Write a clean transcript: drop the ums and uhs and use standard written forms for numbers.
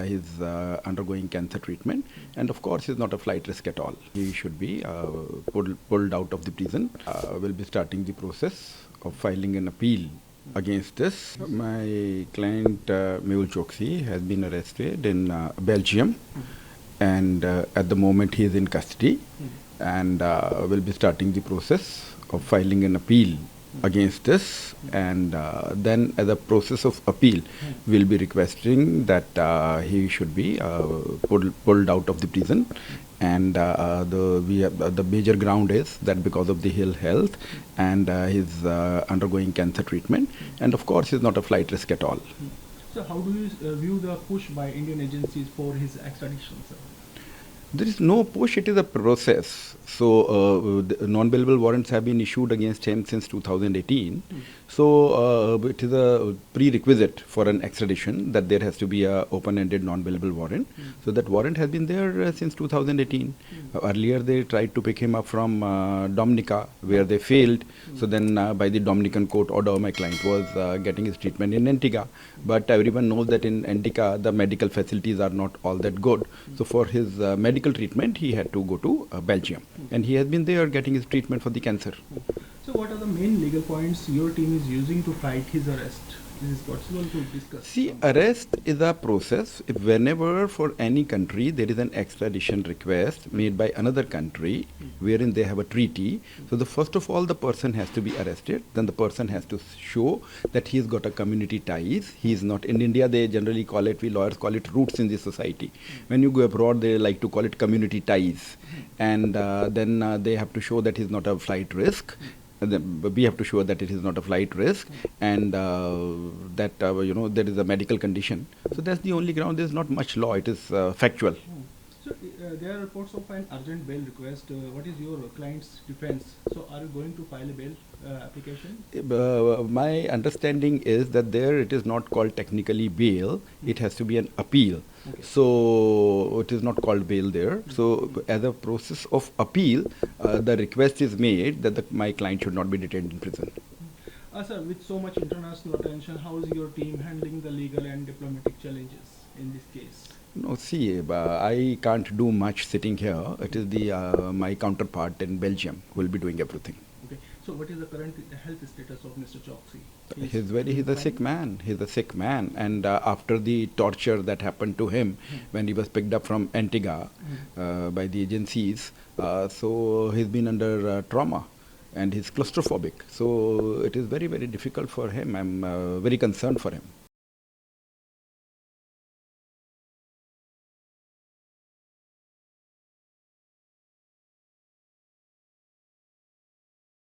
He's undergoing cancer treatment, and of course, he's not a flight risk at all. He should be pulled out of the prison. We'll be starting the process of filing an appeal against this. My client Mehul Choksi has been arrested in Belgium, and at the moment he is in custody, and we'll be starting the process of filing an appeal against this, and then as a process of appeal we'll be requesting that he should be pulled out of the prison, and the major ground is that because of the ill health, and he's undergoing cancer treatment, and of course he's not a flight risk at all. So how do you view the push by Indian agencies for his extradition, sir? There is no push, it is a process. So non-bailable warrants have been issued against him since 2018. So it is a prerequisite for an extradition that there has to be a open-ended non-bailable warrant. So that warrant has been there since 2018. Earlier they tried to pick him up from Dominica, where they failed. So then by the Dominican court order, my client was getting his treatment in Antigua. But everyone knows that in Antigua the medical facilities are not all that good. So for his medical treatment he had to go to Belgium, and he has been there getting his treatment for the cancer. So what are the main legal points your team is using to fight his arrest? Is it possible to discuss? See, arrest is a process. If whenever for any country there is an extradition request made by another country wherein they have a treaty, so the first of all the person has to be arrested, then the person has to show that he's got a community ties. He is not in India, they generally call it, we lawyers call it roots in the society. When you go abroad they like to call it community ties, and then they have to show that he's not a flight risk. We have to show that it is not a flight risk, and that there is a medical condition. So that's the only ground. There is not much law. It is factual. So there are reports of an urgent bail request. What is your client's defense? So are you going to file a bail application? My understanding is that there it is not called technically bail. It has to be an appeal. Okay. So it is not called bail there. So as a process of appeal, the request is made that my client should not be detained in prison. Sir, with so much international attention, how is your team handling the legal and diplomatic challenges in this case? No, see, I can't do much sitting here. It is the my counterpart in Belgium who will be doing everything. Okay. So what is the current health status of Mr. Choksi? He's a sick man. He's a sick man, and after the torture that happened to him when he was picked up from Antigua by the agencies, so he's been under trauma, and he's claustrophobic. So it is very, very difficult for him. I'm very concerned for him.